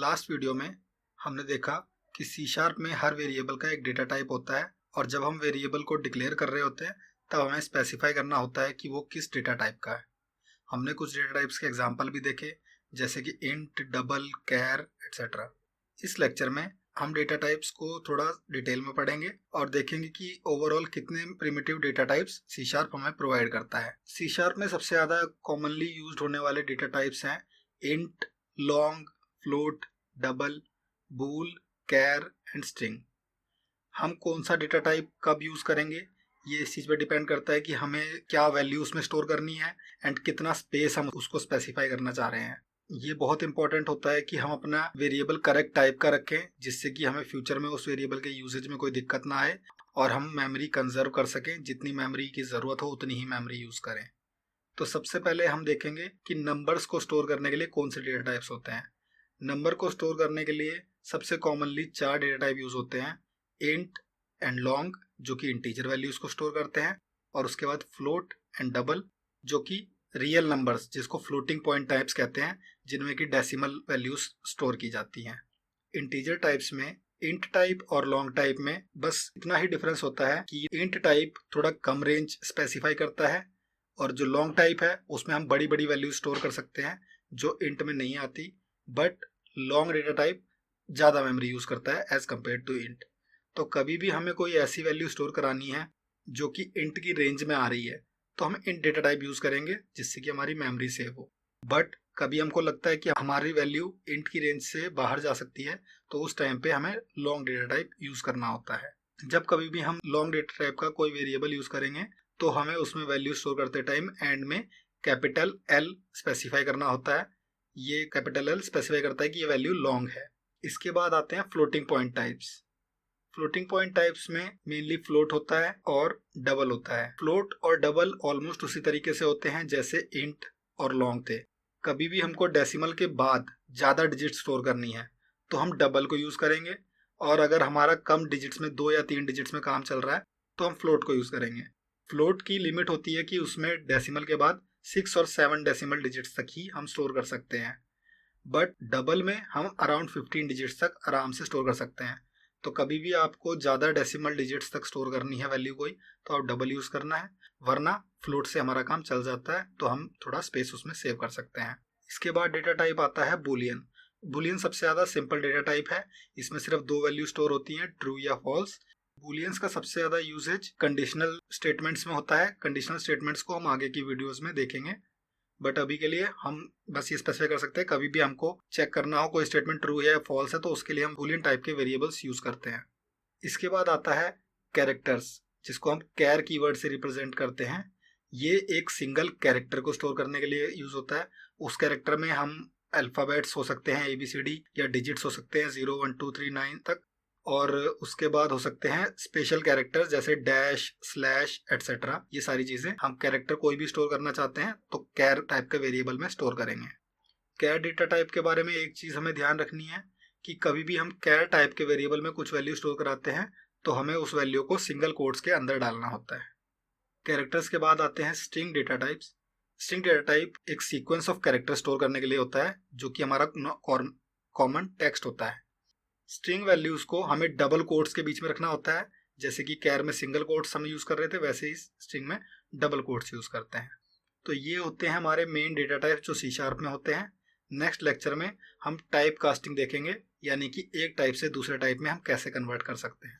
Last video में हमने देखा कि सी शार्प में हर वेरिएबल का एक डेटा टाइप होता है और जब हम वेरिएबल को डिक्लेयर कर रहे होते हैं तब हमें स्पेसिफाई करना होता है कि वो किस डेटा टाइप का है। हमने कुछ डेटा टाइप्स के एग्जांपल भी देखे जैसे कि इंट, डबल, कैर एट्सेट्रा। इस लेक्चर में हम डेटा टाइप्स को थोड़ा डिटेल में पढ़ेंगे और देखेंगे कि ओवरऑल कितने primitive data types C sharp हमें प्रोवाइड करता है। सी शार्प में सबसे ज़्यादा कॉमनली यूज्ड होने वाले डेटा टाइप्स हैं int, long, float, double, bool, char and string. हम कौन सा डेटा टाइप कब यूज़ करेंगे ये इस चीज़ पे डिपेंड करता है कि हमें क्या वैल्यू उसमें स्टोर करनी है एंड कितना स्पेस हम उसको स्पेसिफाई करना चाह रहे हैं। ये बहुत इंपॉर्टेंट होता है कि हम अपना वेरिएबल करेक्ट टाइप का रखें जिससे कि हमें फ्यूचर में उस वेरिएबल के यूजेज में कोई दिक्कत ना आए और हम मेमोरी कंजर्व कर सकें। जितनी मेमोरी की ज़रूरत हो उतनी ही मेमोरी यूज़ करें। तो सबसे पहले हम देखेंगे कि नंबर्स को स्टोर करने के लिए कौन से डेटा टाइप्स होते हैं। नंबर को स्टोर करने के लिए सबसे कॉमनली 4 डेटा टाइप यूज़ होते हैं इंट एंड लॉन्ग जो कि इंटीजर वैल्यूज को स्टोर करते हैं, और उसके बाद फ्लोट एंड डबल जो कि रियल नंबर्स जिसको फ्लोटिंग पॉइंट टाइप्स कहते हैं जिनमें कि डेसिमल वैल्यूज स्टोर की जाती हैं। इंटीजर टाइप्स में इंट टाइप और लॉन्ग टाइप में बस इतना ही डिफरेंस होता है कि इंट टाइप थोड़ा कम रेंज स्पेसिफाई करता है और जो लॉन्ग टाइप है उसमें हम बड़ी बड़ी वैल्यूज स्टोर कर सकते हैं जो इंट में नहीं आती। बट लॉन्ग डेटा टाइप ज़्यादा मेमोरी यूज़ करता है एज कम्पेयर टू इंट। तो कभी भी हमें कोई ऐसी वैल्यू स्टोर करानी है जो कि इंट की रेंज में आ रही है तो हम इंट डेटा टाइप यूज़ करेंगे जिससे कि हमारी मेमोरी सेव हो। बट कभी हमको लगता है कि हमारी वैल्यू इंट की रेंज से बाहर जा सकती है तो उस टाइम पे हमें लॉन्ग डेटा टाइप यूज़ करना होता है। जब कभी भी हम लॉन्ग डेटा टाइप का कोई वेरिएबल यूज़ करेंगे तो हमें उसमें वैल्यू स्टोर करते टाइम एंड में कैपिटल एल स्पेसिफाई करना होता है। ये कैपिटल एल स्पेसिफाई करता है कि ये वैल्यू लॉन्ग है। इसके बाद आते हैं floating point types. Floating point types में मेनली फ्लोट होता है और डबल होता है। फ्लोट और डबल ऑलमोस्ट उसी तरीके से होते हैं जैसे इंट और लॉन्ग थे। कभी भी हमको डेसिमल के बाद ज़्यादा डिजिट स्टोर करनी है तो हम डबल को यूज़ करेंगे, और अगर हमारा कम डिजिट्स में 2 या 3 डिजिट्स में काम चल रहा है तो हम फ्लोट को यूज़ करेंगे। फ्लोट की लिमिट होती है कि उसमें डेसिमल के बाद 6 और 7 डेसिमल डिजिट्स तक ही हम स्टोर कर सकते हैं। बट डबल में हम अराउंड 15 डिजिट्स तक आराम से स्टोर कर सकते हैं। तो कभी भी आपको ज़्यादा डेसिमल डिजिट्स तक स्टोर करनी है वैल्यू कोई तो आप डबल यूज़ करना है, वरना फ्लोट से हमारा काम चल जाता है तो हम थोड़ा स्पेस उसमें सेव कर सकते हैं। इसके बाद डेटा टाइप आता है बूलियन। बूलियन सबसे ज़्यादा सिंपल डेटा टाइप है। इसमें सिर्फ 2 वैल्यू स्टोर होती हैं, ट्रू या फॉल्स। बूलियंस का सबसे ज़्यादा यूजेज कंडीशनल स्टेटमेंट्स में होता है। कंडीशनल स्टेटमेंट्स को हम आगे की वीडियोज़ में देखेंगे, बट अभी के लिए हम बस ये स्पेसिफाई कर सकते हैं कभी भी हमको चेक करना हो कोई स्टेटमेंट ट्रू है या फॉल्स है तो उसके लिए हम बूलियन टाइप के वेरिएबल्स यूज़ करते हैं। इसके बाद आता है कैरेक्टर्स जिसको हम कैर कीवर्ड से रिप्रेजेंट करते हैं। ये एक सिंगल कैरेक्टर को स्टोर करने के लिए यूज़ होता है। उस कैरेक्टर में हम अल्फ़ाबेट्स हो सकते हैं ABCD या डिजिट्स हो सकते हैं 0 1 2 3 9 तक, और उसके बाद हो सकते हैं स्पेशल कैरेक्टर्स जैसे डैश, स्लैश एट्सेट्रा। ये सारी चीज़ें हम कैरेक्टर कोई भी स्टोर करना चाहते हैं तो कैर टाइप के वेरिएबल में स्टोर करेंगे। कैर डेटा टाइप के बारे में एक चीज़ हमें ध्यान रखनी है कि कभी भी हम कैर टाइप के वेरिएबल में कुछ वैल्यू स्टोर कराते हैं तो हमें उस वैल्यू को सिंगल कोट्स के अंदर डालना होता है। कैरेक्टर्स के बाद आते हैं string data types. String data type एक सीक्वेंस ऑफ कैरेक्टर स्टोर करने के लिए होता है जो कि हमारा कॉमन टेक्स्ट होता है। स्ट्रिंग वैल्यूज को हमें डबल कोट्स के बीच में रखना होता है। जैसे कि कैर में सिंगल कोट्स हम यूज़ कर रहे थे वैसे ही स्ट्रिंग में डबल कोट्स यूज़ करते हैं। तो ये होते हैं हमारे मेन डेटा टाइप जो सी शार्प में होते हैं। नेक्स्ट लेक्चर में हम टाइप कास्टिंग देखेंगे, यानी कि एक टाइप से दूसरे टाइप में हम कैसे कन्वर्ट कर सकते हैं।